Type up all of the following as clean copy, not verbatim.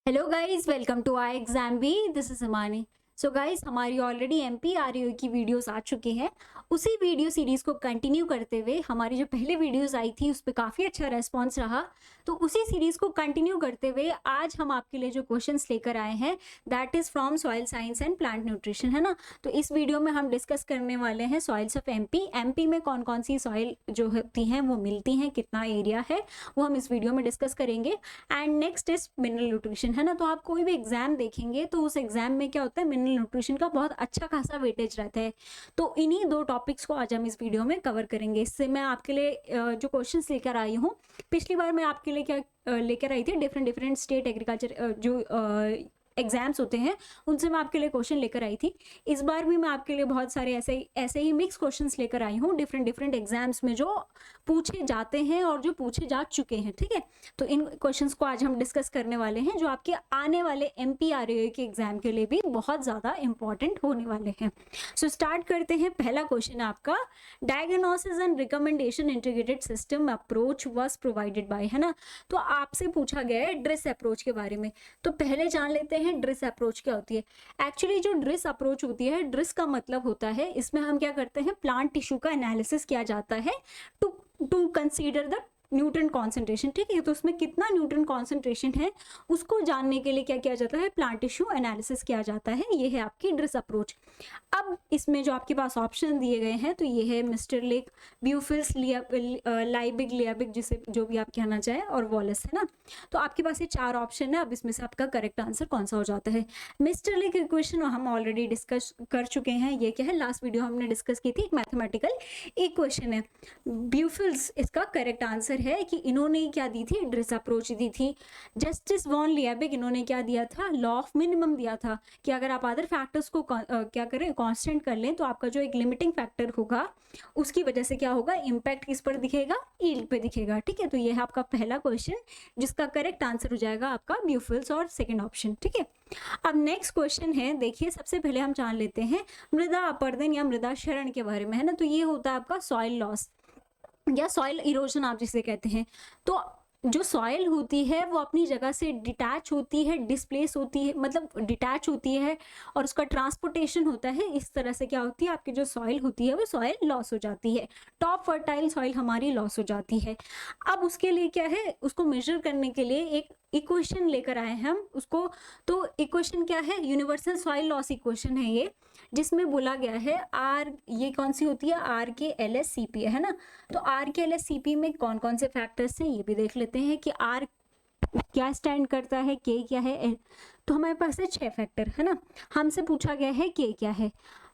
Hello guys, welcome to I exam B. This is Himani. So guys, हमारी already MP RO की videos आ चुकी हैं। उसी वीडियो सीरीज को कंटिन्यू करते हुए हमारी जो पहले वीडियोस आई थी उस पर काफ़ी अच्छा रेस्पॉन्स रहा। तो उसी सीरीज को कंटिन्यू करते हुए आज हम आपके लिए जो क्वेश्चंस लेकर आए हैं that is from soil science and plant nutrition, है ना। तो इस वीडियो में हम डिस्कस करने वाले हैं सॉइल्स ऑफ एमपी में कौन कौन सी सॉइल जो होती हैं वो मिलती हैं, कितना एरिया है वो हम इस वीडियो में डिस्कस करेंगे। And next is mineral nutrition, है ना। तो आप कोई भी एग्जाम देखेंगे तो उस एग्जाम में क्या होता है, मिनरल न्यूट्रिशन का बहुत अच्छा खासा वेटेज रहता है। तो इन्हीं दो टॉपिक्स को आज हम इस वीडियो में कवर करेंगे। इससे मैं आपके लिए जो क्वेश्चंस लेकर आई हूँ, पिछली बार मैं आपके लिए क्या लेकर आई थी, डिफरेंट डिफरेंट स्टेट एग्रीकल्चर जो एग्जाम्स होते हैं उनसे मैं आपके लिए क्वेश्चन लेकर आई थी। इस बार भी मैं आपके लिए बहुत सारे ऐसे ही मिक्स क्वेश्चंस लेकर आई हूँ डिफरेंट डिफरेंट एग्जाम्स में जो पूछे जाते हैं और जो पूछे जा चुके हैं, ठीक है। तो इन क्वेश्चंस को आज हम डिस्कस करने वाले हैं जो आपके आने वाले एमपीआरए के एग्जाम के लिए भी बहुत ज़्यादा इंपॉर्टेंट होने वाले हैं। सो स्टार्ट करते हैं। पहला क्वेश्चन है आपका, diagnosis and recommendation integrated system approach was provided by, है ना। तो आपसे पूछा गया है ड्रिस अप्रोच के बारे में। तो पहले जान लेते हैं ड्रिस अप्रोच क्या होती है। एक्चुअली जो ड्रिस अप्रोच होती है, ड्रिस का मतलब होता है इसमें हम क्या करते हैं, प्लांट टिश्यू का एनालिसिस किया जाता है to consider the neutron concentration, ठीक है। तो उसमें कितना न्यूट्रन कॉन्सेंट्रेशन है उसको जानने के लिए क्या किया जाता है, प्लांट टिश्यू एनालिसिस किया जाता है। ये है आपकी ड्रिस अप्रोच। अब इसमें जो आपके पास ऑप्शन दिए गए हैं तो ये है मिस्टर लेक, ब्यूफिल्स, लाइबिग, लियाबिग, जिसे जो भी आप कहना चाहें, और वॉलेस, है ना। तो आपके पास ये चार ऑप्शन है। अब इसमें से आपका करेक्ट आंसर कौन सा हो जाता है। मिस्टर लेक इक्वेशन हम ऑलरेडी डिस्कस कर चुके हैं। ये क्या है, लास्ट वीडियो हमने डिस्कस की थी, एक मैथमेटिकल इक्वेशन है। ब्यूफिल्स इसका करेक्ट आंसर है कि इन्होंने क्या दी थी, ड्रिस अप्रोच दी थी। जस्टिस वॉन लियाबिग इन्होंने क्या दिया था, लॉ ऑफ मिनिमम दिया था कि अगर आप अदर फैक्टर्स को क्या करें, कांस्टेंट कर लें तो आपका जो एक लिमिटिंग फैक्टर होगा उसकी वजह से क्या होगा, इम्पैक्ट किस पर दिखेगा, यील्ड पे दिखेगा, ठीक है। तो ये है आपका पहला क्वेश्चन जिसका करेक्ट आंसर हो जाएगा आपका ब्यूफिल्स और सेकंड ऑप्शन, ठीक है। अब नेक्स्ट क्वेश्चन है, देखिए सबसे पहले हम जान लेते हैं मृदा अपर्दन या मृदा क्षरण के बारे में, है ना। तो ये होता है आपका सॉइल लॉस या सॉइल इरोजन आप जिसे कहते हैं। तो जो सॉइल होती है वो अपनी जगह से डिटैच होती है, डिस्प्लेस होती है, मतलब डिटैच होती है और उसका ट्रांसपोर्टेशन होता है। इस तरह से क्या होती है, आपकी जो सॉइल होती है वो सॉइल लॉस हो जाती है, टॉप फर्टाइल सॉइल हमारी लॉस हो जाती है। अब उसके लिए क्या है, उसको मेजर करने के लिए एक इक्वेशन लेकर आए हैं हम उसको। तो इक्वेशन क्या है, यूनिवर्सल सॉइल लॉस इक्वेशन है ये, जिसमें बोला गया है आर, ये कौन सी होती है, आर के एल एस सी पी, है ना। तो आर के एल एस सी पी में कौन कौन से फैक्टर्स हैं ये भी देख लेते हैं कि आर क्या स्टैंड करता है, के क्या है, एल। तो हमारे पास है 6 फैक्टर, है ना। हमसे पूछा गया है के क्या है।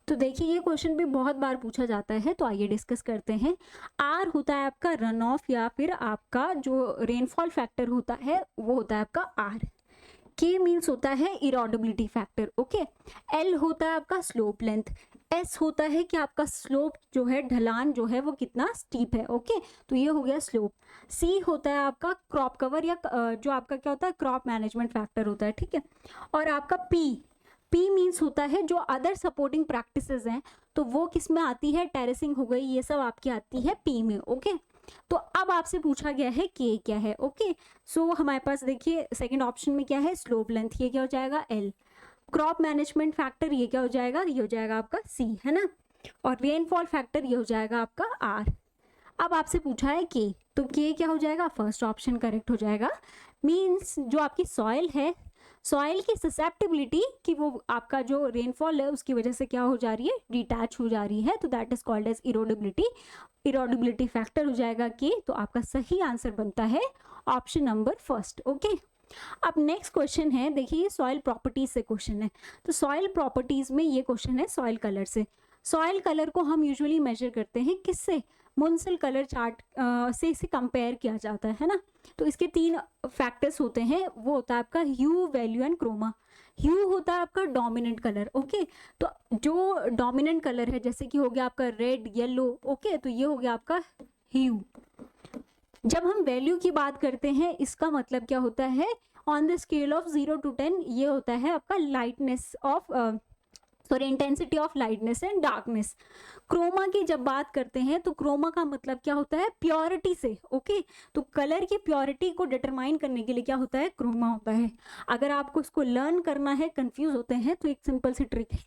तो देखिए ये क्वेश्चन भी बहुत बार पूछा जाता है, तो आइए डिस्कस करते हैं। आर होता है आपका रन ऑफ या फिर आपका जो रेनफॉल फैक्टर होता है वो होता है आपका आर। के मीन्स होता है इरोडेबिलिटी फैक्टर, ओके। एल होता है आपका स्लोप लेंथ। एस होता है कि आपका स्लोप जो है, ढलान जो है वो कितना स्टीप है, ओके। तो ये हो गया स्लोप। सी होता है आपका क्रॉप कवर या जो आपका क्या होता है, क्रॉप मैनेजमेंट फैक्टर होता है, ठीक है। और आपका पी मीन्स होता है जो अदर सपोर्टिंग प्रैक्टिसेस हैं, तो वो किस में आती है, टेरेसिंग हो गई, ये सब आपकी आती है पी में, ओके। तो अब आपसे पूछा गया है के क्या है, ओके। सो हमारे पास देखिए सेकंड ऑप्शन में क्या है, स्लोप लेंथ, ये क्या हो जाएगा एल। क्रॉप मैनेजमेंट फैक्टर ये क्या हो जाएगा, ये हो जाएगा आपका सी, है ना। और रेनफॉल फैक्टर ये हो जाएगा आपका आर। अब आपसे पूछा है के, तो के क्या हो जाएगा, फर्स्ट ऑप्शन करेक्ट हो जाएगा। मीन्स जो आपकी सॉइल है, सॉइल की ससेप्टिबिलिटी कि वो आपका जो रेनफॉल है उसकी वजह से क्या हो जा रही है, डिटैच हो जा रही है, तो that is called as erodibility factor हो जाएगा के। तो आपका सही आंसर बनता है ऑप्शन नंबर फर्स्ट, ओके। अब नेक्स्ट क्वेश्चन है, देखिए सॉइल प्रॉपर्टीज से क्वेश्चन है। तो सॉइल प्रॉपर्टीज में ये क्वेश्चन है सॉइल कलर से। सॉइल कलर को हम यूजुअली मेजर करते हैं किससे, मुनसिल कलर चार्ट से इसे कंपेयर किया जाता है ना। तो इसके 3 फैक्टर्स होते हैं, वो होता है आपका ह्यू, वैल्यू एंड क्रोमा। ह्यू होता है आपका डोमिनेंट कलर, ओके। तो जो डोमिनेंट कलर है जैसे कि हो गया आपका रेड, येलो, ओके, तो ये हो गया आपका ह्यू। जब हम वैल्यू की बात करते हैं इसका मतलब क्या होता है, on the scale of 0 to 10 ये होता है आपका lightness of sorry intensity of lightness and darkness. Chroma की जब बात करते हैं तो क्रोमा का मतलब क्या होता है, प्योरिटी से। ओके, तो कलर की प्योरिटी को डिटरमाइन करने के लिए क्या होता है, क्रोमा होता है। अगर आपको इसको लर्न करना है, कंफ्यूज होते हैं, तो एक सिंपल सी ट्रिक है,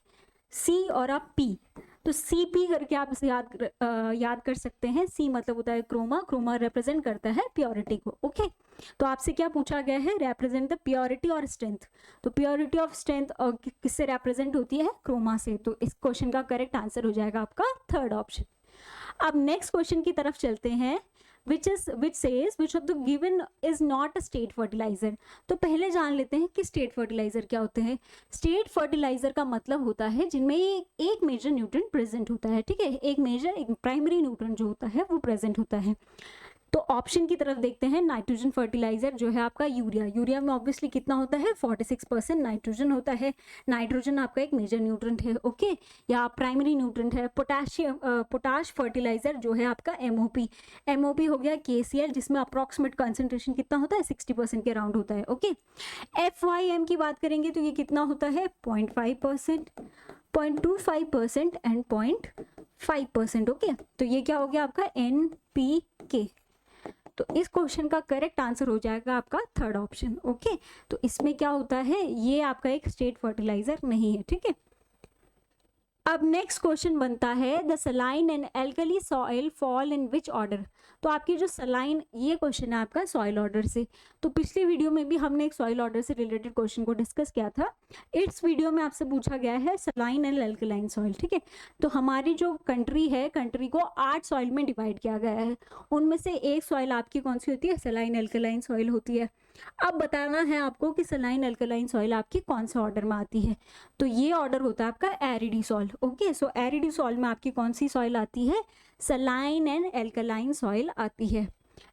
सी और आप पी, तो सी पी करके आप इसे याद कर सकते हैं। सी मतलब होता है क्रोमा, क्रोमा रिप्रेजेंट करता है प्योरिटी को। ओके, तो आपसे क्या पूछा गया है, रिप्रेजेंट द प्योरिटी और स्ट्रेंथ। तो प्योरिटी ऑफ स्ट्रेंथ किससे रिप्रेजेंट होती है, क्रोमा से। तो इस क्वेश्चन का करेक्ट आंसर हो जाएगा आपका थर्ड ऑप्शन। अब नेक्स्ट क्वेश्चन की तरफ चलते हैं, which says which of the given is not a state fertilizer। तो पहले जान लेते हैं कि स्टेट फर्टिलाइजर क्या होते हैं। स्टेट फर्टिलाइजर का मतलब होता है जिनमें एक मेजर न्यूट्रिएंट प्रेजेंट होता है, ठीक है, एक प्राइमरी न्यूट्रिएंट जो होता है वो प्रेजेंट होता है। तो ऑप्शन की तरफ देखते हैं, नाइट्रोजन फर्टिलाइजर जो है आपका यूरिया, यूरिया में ऑब्वियसली कितना होता है, 46% नाइट्रोजन होता है। नाइट्रोजन आपका एक मेजर न्यूट्रिएंट है। ओके, या प्राइमरी न्यूट्रिएंट है। पोटाश फर्टिलाइजर जो है आपका एमओपी, एमओपी हो गया KCl, जिसमें अप्रॉक्सीमेट कंसंट्रेशन कितना होता है, 60% के अराउंड होता है। ओके, FYM की बात करेंगे तो ये कितना होता है, 0.5%, 0.25% एंड 0.5%। ओके, तो ये क्या हो गया आपका NPK। तो इस क्वेश्चन का करेक्ट आंसर हो जाएगा आपका थर्ड ऑप्शन। ओके, तो इसमें क्या होता है, ये आपका एक स्टेट फर्टिलाइजर नहीं है, ठीक है। अब नेक्स्ट क्वेश्चन बनता है, the saline and alkali soil fall in which order. तो आपकी जो सलाइन, ये क्वेश्चन है आपका सॉइल ऑर्डर से। तो पिछली वीडियो में भी हमने एक सॉइल ऑर्डर से रिलेटेड क्वेश्चन को डिस्कस किया था। इस वीडियो में आपसे पूछा गया है सलाइन एंड एल्कलाइन सॉइल, ठीक है। तो हमारी जो कंट्री है, कंट्री को 8 सॉइल में डिवाइड किया गया है। उनमें से एक सॉइल आपकी कौन सी होती है, सलाइन एल्कलाइन सॉइल होती है। अब बताना है आपको कि सलाइन एल्कलाइन सॉइल आपकी कौन से ऑर्डर में आती है। तो ये ऑर्डर होता है आपका एरिडी सॉइल। ओके, सो एरिडी सॉइल में आपकी कौन सी सॉइल आती है, सलाइन एंड एल्कलाइन सॉइल आती है।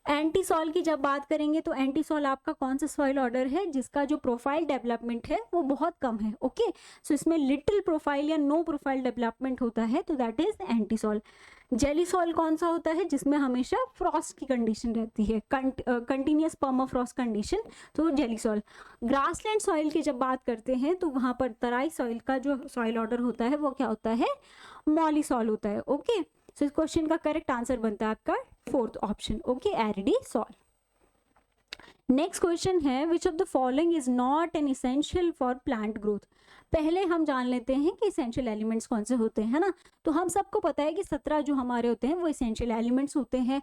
एंटी सॉइल की जब बात करेंगे तो एंटी सॉइल आपका कौन सा सॉइल ऑर्डर है, जिसका जो प्रोफाइल डेवलपमेंट है वो बहुत कम है। ओके, सो इसमें लिटिल प्रोफाइल या नो प्रोफाइल डेवलपमेंट होता है, तो that is anti soil. Jelly soil कौन सा होता है, जिसमें हमेशा फ्रॉस्ट की कंडीशन रहती है, कंटिन्यूस पर्माफ्रॉस्ट कंडीशन, तो जेली सॉइल। ग्रासलैंड सॉइल की जब बात करते हैं तो वहाँ पर तराई सॉइल का जो सॉइल ऑर्डर होता है वो क्या होता है, मॉली सॉइल होता है। ओके, सो इस क्वेश्चन का करेक्ट आंसर बनता है आपका fourth option. Okay, arid soil. Next question है, which of the following is not an essential for plant growth. पहले हम जान लेते हैं कि इसेंशियल एलिमेंट्स कौन से होते हैं, है ना। तो हम सबको पता है कि 17 जो हमारे होते हैं वो इसेंशियल एलिमेंट्स होते हैं।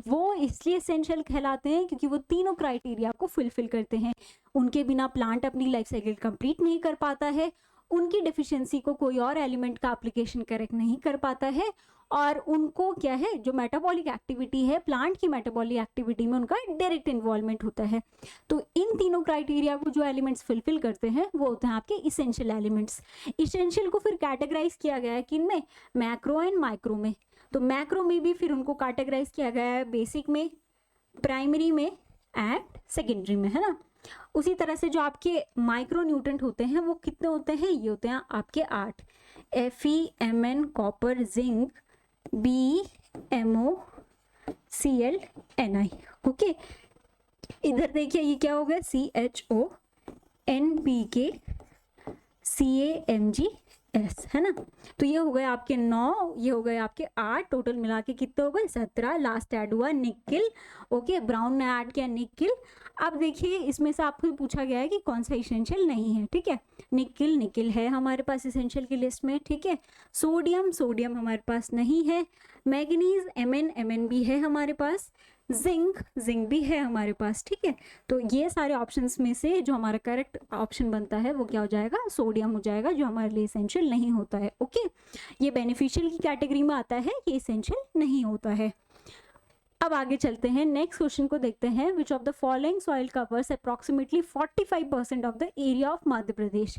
वो इसलिए इसेंशियल कहलाते हैं क्योंकि वो तीनों क्राइटेरिया को फुलफिल करते हैं। उनके बिना प्लांट अपनी लाइफ साइकिल कंप्लीट नहीं कर पाता है, उनकी डिफिशियंसी को कोई और एलिमेंट का एप्लीकेशन करेक्ट नहीं कर पाता है, और उनको क्या है, जो मेटाबॉलिक एक्टिविटी है, प्लांट की मेटाबॉलिक एक्टिविटी में उनका डायरेक्ट इन्वॉल्वमेंट होता है। तो इन तीनों क्राइटेरिया को जो एलिमेंट्स फुलफिल करते हैं वो होते हैं आपके इसेंशियल एलिमेंट्स। इसेंशियल को फिर कैटेगराइज किया गया है किन में, मैक्रो एंड माइक्रो में। तो मैक्रो में भी फिर उनको कैटेगराइज किया गया है बेसिक में, प्राइमरी में एंड सेकेंडरी में, है ना। उसी तरह से जो आपके माइक्रो न्यूट्रिएंट होते हैं वो कितने होते हैं, ये होते हैं आपके 8, FeMn, copper, zinc, BMO, Cl, Ni। Okay, इधर देखिए ये क्या हो गया, CHO, NPK, CaMgS, है ना। तो ये हो गए आपके 9, ये हो गए आपके 8, टोटल मिला के कितने हो गए 17। लास्ट ऐड हुआ निकिल। ओके, ब्राउन ने ऐड किया निकिल। अब देखिए इसमें से आपको पूछा गया है कि कौन सा इसेंशियल नहीं है, ठीक है। निकिल, निकिल है हमारे पास इसेंशियल की लिस्ट में, ठीक है। सोडियम, सोडियम हमारे पास नहीं है। मैग्नीज, Mn भी है हमारे पास। जिंक, जिंक भी है हमारे पास, ठीक है। तो ये सारे ऑप्शंस में से जो हमारा करेक्ट ऑप्शन बनता है वो क्या हो जाएगा, सोडियम हो जाएगा, जो हमारे लिए इसेंशियल नहीं होता है। ओके, ये बेनिफिशियल की कैटेगरी में आता है, ये इसेंशियल नहीं होता है। अब आगे चलते हैं, नेक्स्ट क्वेश्चन को देखते हैं, which of the following soil covers approximately 45% of the area of Madhya Pradesh.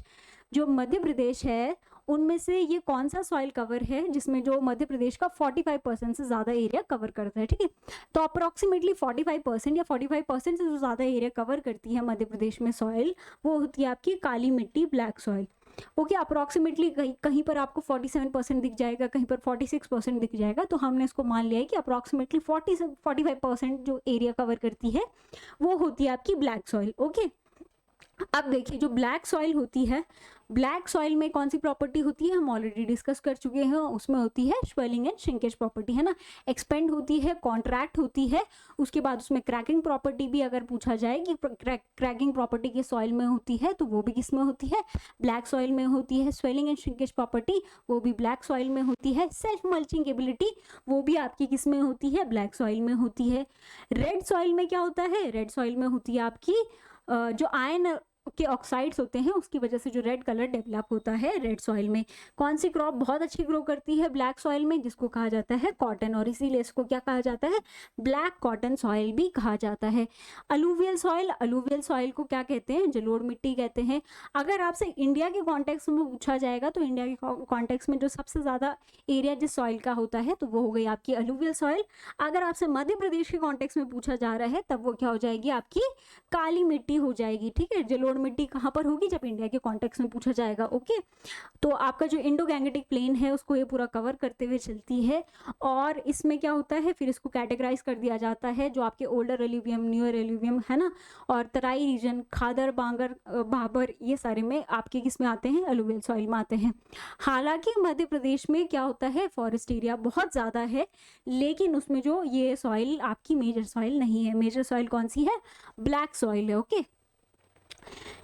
जो मध्य प्रदेश है उनमें से ये कौन सा सॉइल कवर है जिसमें जो मध्य प्रदेश का 45% से ज़्यादा एरिया कवर करता है, ठीक है। तो अप्रॉक्सीमेटली 45% या 45% से जो ज़्यादा एरिया कवर करती है मध्य प्रदेश में सॉइल, वो होती है आपकी काली मिट्टी, ब्लैक सॉइल। ओके, अप्रॉक्सीमेटली कहीं पर आपको 47% दिख जाएगा, कहीं पर 46% दिख जाएगा। तो हमने इसको मान लिया है कि अप्रॉक्सीमेटली 45% जो एरिया कवर करती है वो होती है आपकी ब्लैक सॉइल। ओके, अब देखिए जो ब्लैक सॉइल होती है, ब्लैक सॉइल में कौन सी प्रॉपर्टी होती है, हम ऑलरेडी डिस्कस कर चुके हैं, उसमें होती है स्वेलिंग एंड श्रिंकेज प्रॉपर्टी, है ना। एक्सपेंड होती है, कॉन्ट्रैक्ट होती है, उसके बाद उसमें क्रैकिंग प्रॉपर्टी भी अगर पूछा जाए कि क्रैकिंग प्रॉपर्टी किस सॉइल में होती है तो वो भी किस में होती है, ब्लैक सॉइल में होती है। स्वेलिंग एंड श्रिंकेज प्रॉपर्टी वो भी ब्लैक सॉइल में होती है। सेल्फ मल्चिंग एबिलिटी वो भी आपकी किस में होती है, ब्लैक सॉइल में होती है। रेड सॉइल में क्या होता है, रेड सॉइल में होती है आपकी जो आयरन के ऑक्साइड्स होते हैं उसकी वजह से जो रेड कलर डेवलप होता है रेड सॉइल में। कौन सी क्रॉप बहुत अच्छी ग्रो करती है ब्लैक सॉइल में, जिसको कहा जाता है कॉटन, और इसीलिए इसको क्या कहा जाता है, ब्लैक कॉटन सॉइल भी कहा जाता है। अलूवियल सॉइल, अलूवियल सॉइल को क्या कहते हैं, जलोढ़ मिट्टी कहते हैं। अगर आपसे इंडिया के कॉन्टेक्स्ट में पूछा जाएगा तो इंडिया के कॉन्टेक्स्ट में जो सबसे ज़्यादा एरिया जिस सॉइल का होता है तो वो हो गई आपकी अलूवियल सॉइल। अगर आपसे मध्य प्रदेश के कॉन्टेक्स्ट में पूछा जा रहा है तब वो क्या हो जाएगी, आपकी काली मिट्टी हो जाएगी, ठीक है। जलोढ़ मिट्टी कहाँ पर होगी, जब इंडिया के कॉन्टेक्स्ट में पूछा जाएगा, ओके। तो आपका जो इंडो गैंगेटिक प्लेन है उसको ये पूरा कवर करते हुए चलती है, और इसमें क्या होता है, फिर इसको कैटेगराइज कर दिया जाता है जो आपके ओल्डर एल्यूवियम, न्यूअर एल्यूवियम, है ना, और तराई रीजन, खादर, बांगर, भाबर, ये सारे में आपके किस में आते हैं, अलूवियल सॉइल में आते हैं। हालांकि मध्य प्रदेश में क्या होता है, फॉरेस्ट एरिया बहुत ज़्यादा है, लेकिन उसमें जो ये सॉइल आपकी मेजर सॉइल नहीं है। मेजर सॉइल कौन सी है, ब्लैक सॉइल है, ओके।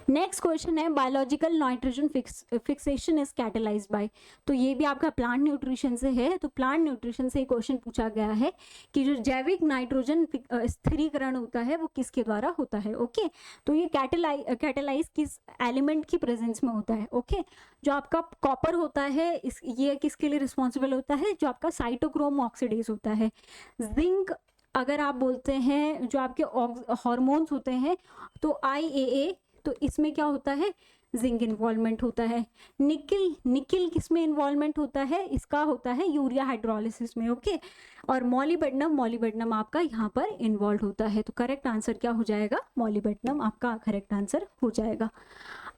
नेक्स्ट क्वेश्चन है biological nitrogen fixation is catalysed by, तो ये भी आपका प्लांट न्यूट्रिशन से है। तो प्लांट न्यूट्रिशन से क्वेश्चन पूछा गया है कि जो जैविक नाइट्रोजन स्थिरीकरण होता है वो किसके द्वारा होता है, ओके। तो ये कैटेलाइज किस एलिमेंट की प्रेजेंस में होता है, ओके। जो आपका कॉपर होता है ये किसके लिए रिस्पॉन्सिबल होता है, जो आपका साइटोक्रोम ऑक्सीडेज होता है। जिंक अगर आप बोलते हैं जो आपके हार्मोन्स होते हैं तो IAA, तो इसमें क्या होता है, जिंक इन्वॉल्वमेंट होता है। निकिल, निकिल किस में इन्वॉल्वमेंट होता है, इसका होता है यूरिया हाइड्रोलिसिस में, ओके। और मॉलिबेडनम, मॉलिबेडनम आपका यहाँ पर इन्वॉल्व होता है। तो करेक्ट आंसर क्या हो जाएगा, मॉलिबेडनम आपका करेक्ट आंसर हो जाएगा।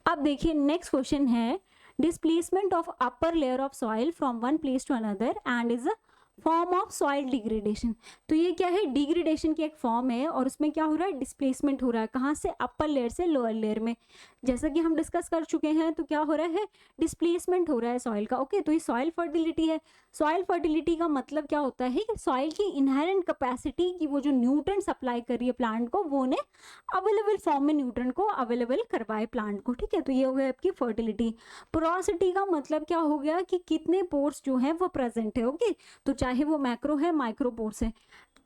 अब देखिए नेक्स्ट क्वेश्चन है displacement of upper layer of soil from one place to another and is a form of soil degradation. तो ये क्या है, डिग्रेडेशन की एक फॉर्म है, और उसमें क्या हो रहा है, डिस्प्लेसमेंट हो रहा है, कहाँ से, अपर लेयर से लोअर लेयर में। जैसा कि हम डिस्कस कर चुके हैं, तो क्या हो रहा है, डिस्प्लेसमेंट हो रहा है सॉइल का, ओके। तो ये सॉइल फर्टिलिटी है। सॉइल फर्टिलिटी का मतलब क्या होता है कि सॉइल की इनहेरेंट कैपेसिटी की वो जो न्यूट्रिएंट सप्लाई कर रही है प्लांट को, वो ने अवेलेबल फॉर्म में न्यूट्रिएंट को अवेलेबल करवाए प्लांट को, ठीक है। तो ये हो गया आपकी फर्टिलिटी। पोरोसिटी का मतलब क्या हो गया कि कितने पोर्स जो है वो प्रेजेंट है, ओके। तो चाहे वो मैक्रो है, माइक्रो पोर्स है।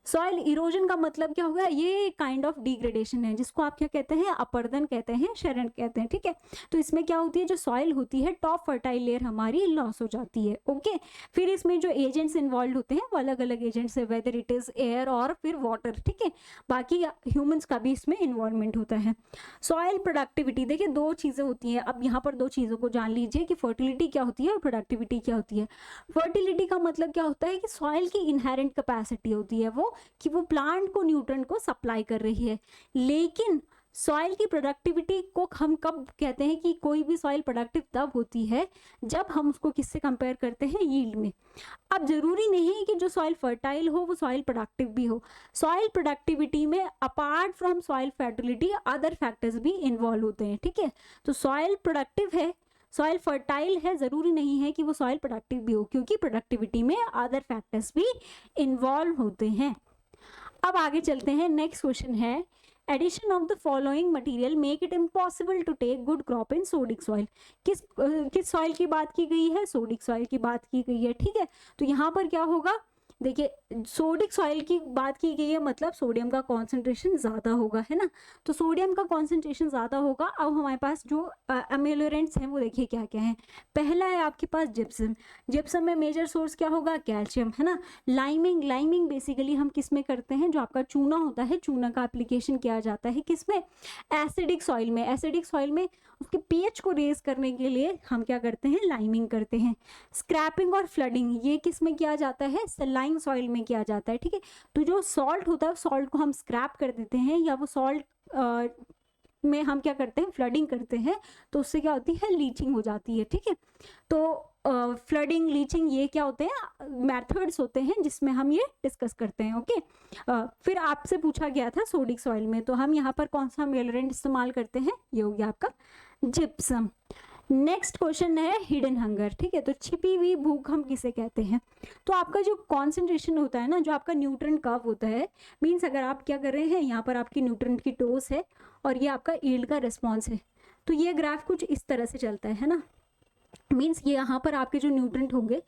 सॉइल इरोजन का मतलब क्या होगा, ये काइंड ऑफ डिग्रेडेशन है, जिसको आप क्या कहते हैं, अपरदन कहते हैं, क्षरण कहते हैं, ठीक है। तो इसमें क्या होती है, जो सॉइल होती है टॉप फर्टाइल लेयर हमारी लॉस हो जाती है, ओके। फिर इसमें जो एजेंट्स इन्वॉल्व होते हैं वो अलग अलग एजेंट्स है, वेदर इट इज एयर और फिर वाटर, ठीक है। बाकी ह्यूमंस का भी इसमें इन्वॉल्वमेंट होता है। सॉइल प्रोडक्टिविटी, देखिए दो चीज़ें होती हैं। अब यहाँ पर दो चीज़ों को जान लीजिए कि फर्टिलिटी क्या होती है और प्रोडक्टिविटी क्या होती है। फर्टिलिटी का मतलब क्या होता है कि सॉइल की इनहेरेंट कैपेसिटी होती है वो, कि वो प्लांट को न्यूट्रिएंट को सप्लाई कर रही है। लेकिन सॉइल की प्रोडक्टिविटी को हम कब कहते हैं कि कोई भी सॉइल प्रोडक्टिव तब होती है जब हम उसको किससे कंपेयर करते हैं, यील्ड में। अब जरूरी नहीं कि जो सॉइल फर्टाइल हो वो सॉइल प्रोडक्टिव भी हो। सॉइल प्रोडक्टिविटी में apart from soil fertility other factors भी इन्वॉल्व होते हैं, ठीक है। तो सॉइल प्रोडक्टिव है, सॉइल फर्टाइल है, ज़रूरी नहीं है कि वो सॉइल प्रोडक्टिव भी हो, क्योंकि प्रोडक्टिविटी में अदर फैक्टर्स भी इन्वॉल्व होते हैं। अब आगे चलते हैं। नेक्स्ट क्वेश्चन है addition of the following material make it impossible to take good crop in sodic soil. किस सॉइल की बात की गई है, सोडिक सॉइल की बात की गई है, ठीक है। तो यहाँ पर क्या होगा, देखिए सोडिक सॉइल की बात की गई है, मतलब सोडियम का कॉन्सेंट्रेशन ज़्यादा होगा, है ना। तो सोडियम का कॉन्सेंट्रेशन ज़्यादा होगा। अब हमारे पास जो अमेलोरेंट्स हैं वो देखिए क्या क्या हैं। पहला है आपके पास जिप्सम। जिप्सम में मेजर सोर्स क्या होगा, कैल्शियम, है ना। लाइमिंग, लाइमिंग बेसिकली हम किस में करते हैं, जो आपका चूना होता है, चूना का एप्लीकेशन किया जाता है किस में, एसिडिक सॉइल में। एसिडिक सॉइल में उसके pH को रेज करने के लिए हम क्या करते हैं, लाइमिंग करते हैं। स्क्रैपिंग और फ्लडिंग ये किस में किया जाता है, सलाइन सॉइल में किया जाता है, ठीक है। तो जो सॉल्ट होता है सॉल्ट को हम स्क्रैप कर देते हैं, या वो सॉल्ट में हम क्या करते हैं, फ्लडिंग करते हैं, तो उससे क्या होती है, लीचिंग हो जाती है। ठीक है, तो फ्लडिंग, लीचिंग, ये क्या होते हैं, मेथड्स होते हैं जिसमें हम ये डिस्कस करते हैं। ओके, फिर आपसे पूछा गया था सोडिक सॉइल में, तो हम यहाँ पर कौन सा मेलरेंट इस्तेमाल करते हैं, ये हो गया आपका जिप्सम। नेक्स्ट क्वेश्चन है हिडन हंगर। ठीक है, तो छिपी हुई भूख हम किसे कहते हैं, तो आपका जो कॉन्सेंट्रेशन होता है ना, जो आपका न्यूट्रन कर्व होता है, मीन्स अगर आप क्या कर रहे हैं, यहाँ पर आपकी न्यूट्रन की डोज है और ये आपका यील्ड का रिस्पॉन्स है, तो ये ग्राफ कुछ इस तरह से चलता है ना, मीन्स ये यहाँ पर आपके जो न्यूट्रेंट होंगे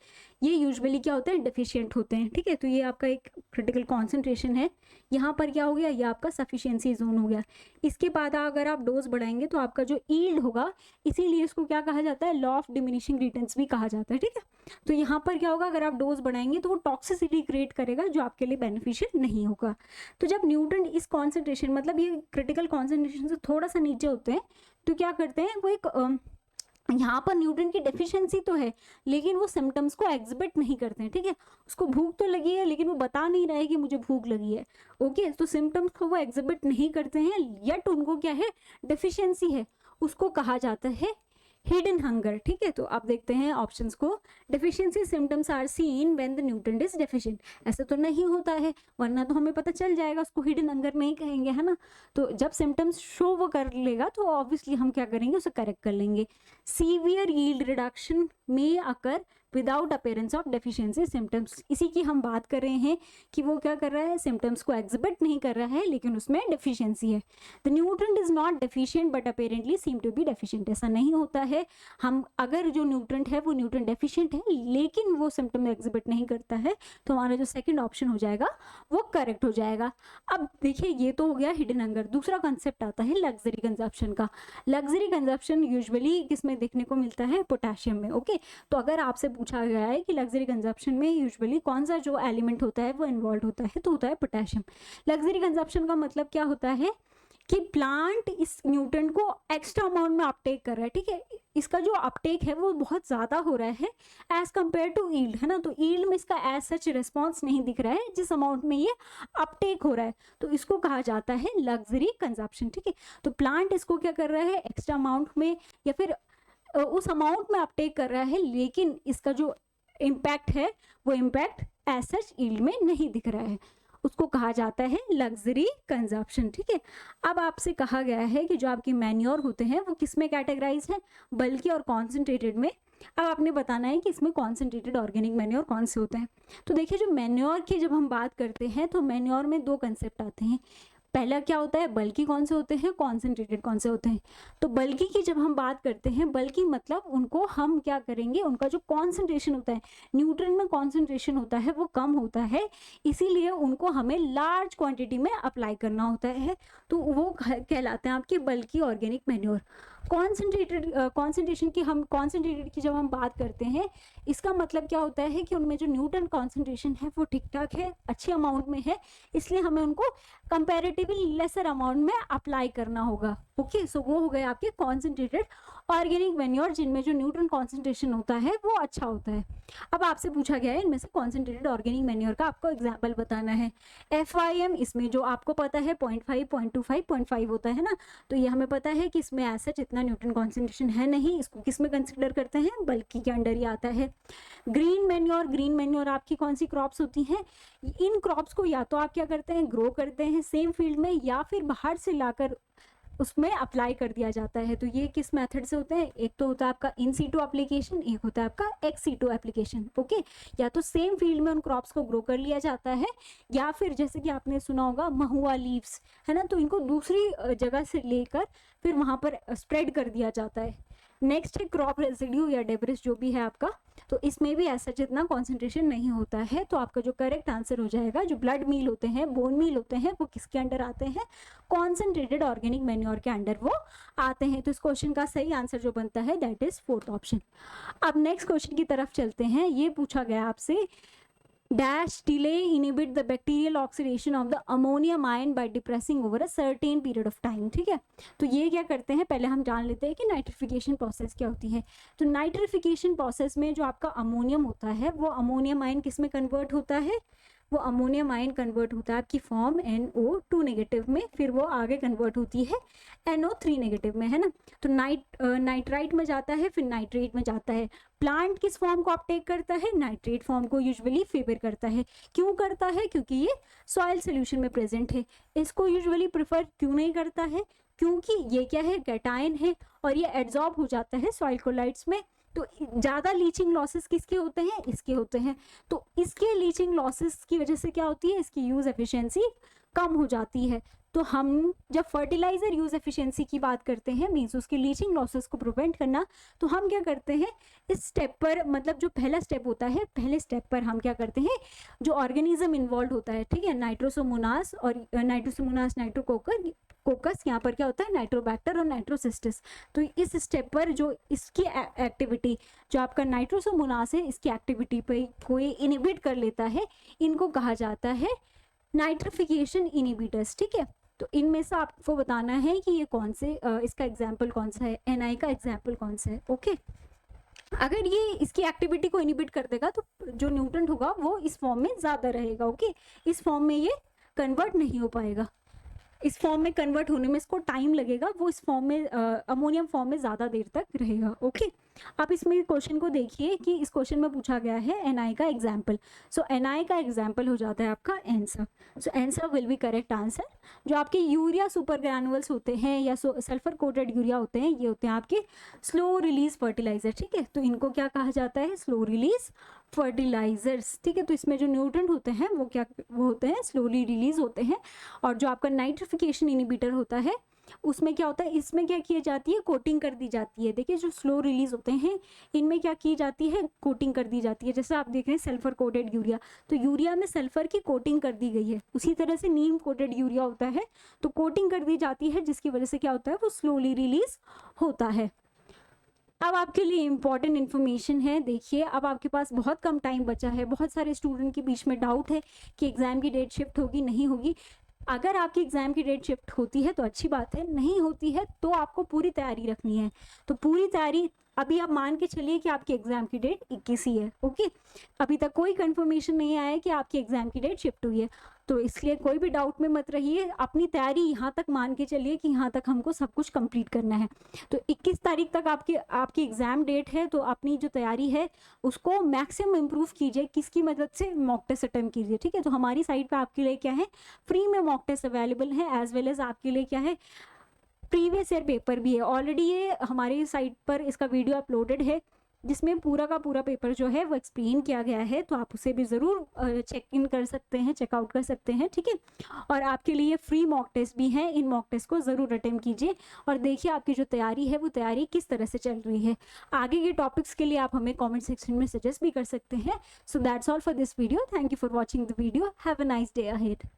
ये यूजुअली क्या होते हैं, डेफिशिएंट होते हैं। ठीक है, तो ये आपका एक क्रिटिकल कॉन्सेंट्रेशन है, यहाँ पर क्या हो गया, ये आपका सफिशिएंसी जोन हो गया। इसके बाद अगर आप डोज बढ़ाएंगे तो आपका जो यील्ड होगा, इसीलिए इसको क्या कहा जाता है, लॉ ऑफ डिमिनिशिंग रिटर्न्स भी कहा जाता है। ठीक है, तो यहाँ पर क्या होगा, अगर आप डोज बढ़ाएंगे तो वो टॉक्सिसिटी क्रिएट करेगा जो आपके लिए बेनिफिशियल नहीं होगा। तो जब न्यूट्रेंट इस कॉन्सेंट्रेशन, मतलब ये क्रिटिकल कॉन्सेंट्रेशन से थोड़ा सा नीचे होते हैं, तो क्या करते हैं, वो एक यहाँ पर न्यूट्रन की डेफिशिएंसी तो है लेकिन वो सिम्टम्स को एग्जिबिट नहीं करते हैं। ठीक है, उसको भूख तो लगी है लेकिन वो बता नहीं रहा है कि मुझे भूख लगी है। ओके, तो सिम्टम्स को वो एग्जिबिट नहीं करते हैं, यट उनको क्या है, डेफिशिएंसी है, उसको कहा जाता है हिडन हंगर। ठीक है, तो आप देखते हैं ऑप्शंस को, deficiency symptoms are seen when the nutrient is deficient, ऐसा तो नहीं होता है, वरना तो हमें पता चल जाएगा, उसको हिडन हंगर नहीं कहेंगे, है ना। तो जब सिम्टम्स शो वो कर लेगा तो ऑब्वियसली हम क्या करेंगे, उसे करेक्ट कर लेंगे। सीवियर यील्ड रिडक्शन में occur without appearance of deficiency symptoms, इसी की हम बात कर रहे हैं कि वो क्या कर रहा है, सिम्टम्स को एग्जिबिट नहीं कर रहा है लेकिन उसमें डेफिशिएंसी है। The nutrient is not deficient but apparently seem to be deficient, ऐसा नहीं होता है। हम अगर जो न्यूट्रेंट है वो न्यूट्रेंट डेफिशिएंट है लेकिन वो सिम्टम एग्जिबिट नहीं करता है, तो हमारा जो सेकंड ऑप्शन हो जाएगा वो करेक्ट हो जाएगा। अब देखिए, ये तो हो गया हिडन हंगर। दूसरा कंसेप्ट आता है लग्जरी कंजप्शन का। लग्जरी कंजप्शन यूजुअली किसमें देखने को मिलता है, पोटेशियम में। ओके, तो अगर आपसे पूछा गया है कि लग्जरी कंजप्शन में यूजुअली कौन सा जो एलिमेंट होता है वो इन्वॉल्व होता है, तो होता है पोटेशियम। लग्जरी कंजप्शन का मतलब क्या होता है कि प्लांट इस न्यूट्रन को एक्स्ट्रा अमाउंट में अपटेक कर रहा है। ठीक है, इसका जो अपटेक है वो बहुत ज़्यादा हो रहा है एज कम्पेयर टू यील्ड, है ना। तो यील्ड में इसका एज सच रिस्पॉन्स नहीं दिख रहा है जिस अमाउंट में ये अपटेक हो रहा है, तो इसको कहा जाता है लग्जरी कंजप्शन। ठीक है, तो प्लांट इसको क्या कर रहा है, एक्स्ट्रा अमाउंट में या फिर उस अमाउंट में अपटेक कर रहा है लेकिन इसका जो इम्पैक्ट है वो इम्पैक्ट एज सच यील्ड में नहीं दिख रहा है, उसको कहा जाता है लग्जरी कंजप्शन। ठीक है, अब आपसे कहा गया है कि जो आपके मैन्योर होते हैं वो किस में कैटेगराइज है, बल्कि और कॉन्सेंट्रेटेड में। अब आपने बताना है कि इसमें कॉन्सेंट्रेटेड ऑर्गेनिक मैन्योर कौन से होते हैं। तो देखिए, जो मैन्योर की जब हम बात करते हैं तो मैन्योर में दो कंसेप्ट आते हैं। पहला क्या होता है, बल्कि कौन से होते हैं, कॉन्सेंट्रेटेड कौन से होते हैं। तो बल्कि की जब हम बात करते हैं, बल्कि मतलब उनको हम क्या करेंगे, उनका जो कॉन्सेंट्रेशन होता है, न्यूट्रन में कॉन्सेंट्रेशन होता है वो कम होता है, इसीलिए उनको हमें लार्ज क्वांटिटी में अप्लाई करना होता है, तो वो कहलाते हैं आपके बल्कि ऑर्गेनिक मैन्योर। कॉन्सेंट्रेशन की जब हम बात करते हैं, इसका मतलब क्या होता है कि उनमें जो न्यूट्रन कॉन्सेंट्रेशन है वो ठीक ठाक है, अच्छे अमाउंट में है, इसलिए हमें उनको कंपैरेटिवली लेसर अमाउंट में अप्लाई करना होगा। ओके, सो वो हो गए आपके कॉन्सेंट्रेटेड ऑर्गेनिक मैन्योर जिनमें जो न्यूट्रन कॉन्सेंट्रेशन होता है वो अच्छा होता है। अब आपसे पूछा गया है इनमें से कॉन्सेंट्रेटेड ऑर्गेनिक मैन्योर का आपको एग्जाम्पल बताना है। FIM, इसमें जो आपको पता है 0.5, 0.25, 0.5 होता है ना, तो ये हमें पता है कि इसमें ऐसा जितना न्यूट्रन कॉन्सेंट्रेशन है नहीं, इसको किस में कंसिडर करते हैं, बल्कि के अंडर ही आता है। ग्रीन मैन्योर आपकी कौन सी क्रॉप्स होती हैं, इन क्रॉप्स को या तो आप क्या करते हैं, ग्रो करते हैं सेम फील्ड में, या फिर बाहर से लाकर उसमें अप्लाई कर दिया जाता है। तो ये किस मेथड से होते हैं, एक तो होता है आपका इन सीटू एप्लीकेशन, एक होता है आपका एक्स सीटू एप्लीकेशन। ओके, या तो सेम फील्ड में उन क्रॉप्स को ग्रो कर लिया जाता है, या फिर जैसे कि आपने सुना होगा महुआ लीव्स, है ना, तो इनको दूसरी जगह से लेकर फिर वहां पर स्प्रेड कर दिया जाता है। नेक्स्ट है क्रॉप रेसिड्यू या डेब्रिस जो भी है आपका, तो इसमें भी ऐसा जितना कॉन्सेंट्रेशन नहीं होता है, तो आपका जो करेक्ट आंसर हो जाएगा, जो ब्लड मील होते हैं, बोन मील होते हैं, वो किसके अंडर आते हैं, कॉन्सेंट्रेटेड ऑर्गेनिक मैन्योर के अंडर वो आते हैं। तो इस क्वेश्चन का सही आंसर जो बनता है दैट इज फोर्थ ऑप्शन। अब नेक्स्ट क्वेश्चन की तरफ चलते हैं। ये पूछा गया आपसे, dash delay inhibit the bacterial oxidation of the ammonium ion bye depressing over a certain period of time. ठीक है, तो ये क्या करते हैं, पहले हम जान लेते हैं कि नाइट्रिफिकेशन प्रोसेस क्या होती है। तो नाइट्रिफिकेशन प्रोसेस में जो आपका अमोनियम होता है वो अमोनियम आयन किस में कन्वर्ट होता है, वो अमोनियम आयन कन्वर्ट होता है आपकी फॉर्म NO2 नेगेटिव में, फिर वो आगे कन्वर्ट होती है NO3 नेगेटिव में, है ना। तो नाइट्राइट में जाता है, फिर नाइट्रेट में जाता है। प्लांट किस फॉर्म को अपटेक करता है? नाइट्रेट फॉर्म को यूजुअली फेवर करता है। क्यों करता है? क्योंकि ये सॉइल सोल्यूशन में प्रेजेंट है। इसको यूजुअली प्रेफर क्यों नहीं करता है? क्योंकि ये क्या है? कैटायन है और ये एड्जॉर्ब हो जाता है सॉइल कोलाइड्स में। तो ज़्यादा लीचिंग लॉसेस किसके होते हैं? इसके होते हैं। तो इसके लीचिंग लॉसेस की वजह से क्या होती है? इसकी यूज़ एफिशिएंसी कम हो जाती है। तो हम जब फर्टिलाइजर यूज एफिशिएंसी की बात करते हैं, मीन्स उसकी लीचिंग लॉसेस को प्रिवेंट करना, तो हम क्या करते हैं इस स्टेप पर, मतलब जो पहला स्टेप होता है, पहले स्टेप पर हम क्या करते हैं, जो ऑर्गेनिज्म इन्वॉल्व होता है, ठीक है, नाइट्रोसोमोनास और नाइट्रोकोकस, यहाँ पर क्या होता है नाइट्रोबैक्टर और नाइट्रोसिस्टिस। तो इस स्टेप पर जो इसकी एक्टिविटी, जो आपका नाइट्रोसोमोनास है, इसकी एक्टिविटी पे कोई इनिबिट कर लेता है, इनको कहा जाता है नाइट्रिफिकेशन इनिबिटर्स, ठीक है। तो इनमें से आपको बताना है कि ये कौन से, इसका एग्जाम्पल कौन सा है, NI का एग्जाम्पल कौन सा है, ओके। अगर ये इसकी एक्टिविटी को इनिबिट कर देगा तो जो न्यूट्रंट होगा वो इस फॉर्म में ज़्यादा रहेगा, ओके। इस फॉर्म में ये कन्वर्ट नहीं हो पाएगा, इस फॉर्म में कन्वर्ट होने में इसको टाइम लगेगा, वो इस फॉर्म में अमोनियम फॉर्म में ज़्यादा देर तक रहेगा, ओके। आप इसमें क्वेश्चन को देखिए कि इस क्वेश्चन में पूछा गया है NI का एग्जाम्पल। सो NI का एग्जाम्पल हो जाता है आपका answer. So answer will be correct answer. जो आपके यूरिया सुपर ग्रैनुअल्स होते हैं या सल्फर कोटेड यूरिया होते हैं, ये होते हैं आपके स्लो रिलीज फर्टिलाइजर, ठीक है। तो इनको क्या कहा जाता है? स्लो रिलीज फर्टिलाइजर्स, ठीक है। तो इसमें जो न्यूट्रंट होते हैं वो होते हैं स्लोली रिलीज होते हैं। और जो आपका नाइट्रिफिकेशन इनिबिटर होता है उसमें क्या होता है, इसमें क्या की जाती है? कोटिंग कर दी जाती है। देखिए जो स्लो रिलीज होते हैं इनमें क्या की जाती है? कोटिंग कर दी जाती है। जैसे आप देख रहे हैं सल्फर कोटेड यूरिया, तो यूरिया में सल्फर की कोटिंग कर दी गई है। उसी तरह से नीम कोटेड यूरिया होता है, तो कोटिंग कर दी जाती है, जिसकी वजह से क्या होता है? वो स्लोली रिलीज होता है। अब आपके लिए इम्पॉर्टेंट इन्फॉर्मेशन है, देखिए अब आपके पास बहुत कम टाइम बचा है। बहुत सारे स्टूडेंट के बीच में डाउट है कि एग्ज़ाम की डेट शिफ्ट होगी नहीं होगी। अगर आपकी एग्ज़ाम की डेट शिफ्ट होती है तो अच्छी बात है, नहीं होती है तो आपको पूरी तैयारी रखनी है। तो पूरी तैयारी, अभी आप मान के चलिए कि आपकी एग्ज़ाम की डेट 21 ही है, ओके। अभी तक कोई कंफर्मेशन नहीं आया है कि आपकी एग्ज़ाम की डेट शिफ्ट हुई है, तो इसलिए कोई भी डाउट में मत रहिए। अपनी तैयारी यहाँ तक मान के चलिए कि यहाँ तक हमको सब कुछ कंप्लीट करना है। तो 21 तारीख तक आपकी एग्ज़ाम डेट है, तो अपनी जो तैयारी है उसको मैक्सिमम इम्प्रूव कीजिए। किसकी मदद से? मॉक टेस्ट अटेम्प्ट कीजिए, ठीक है। तो हमारी साइट पे आपके लिए क्या है, फ्री में मॉक टेस्ट अवेलेबल है, एज वेल एज आपके लिए क्या है, प्रीवियस ईयर पेपर भी है। ऑलरेडी ये हमारी साइट पर इसका वीडियो अपलोडेड है, जिसमें पूरा का पूरा पेपर जो है वो एक्सप्लेन किया गया है, तो आप उसे भी ज़रूर चेक इन कर सकते हैं, चेकआउट कर सकते हैं, ठीक है। और आपके लिए फ्री मॉक टेस्ट भी हैं, इन मॉक टेस्ट को ज़रूर अटेम्प्ट कीजिए और देखिए आपकी जो तैयारी है वो तैयारी किस तरह से चल रही है। आगे के टॉपिक्स के लिए आप हमें कॉमेंट सेक्शन में सजेस्ट भी कर सकते हैं। So that's all for this video. Thank you for watching the video. Have a nice day ahead.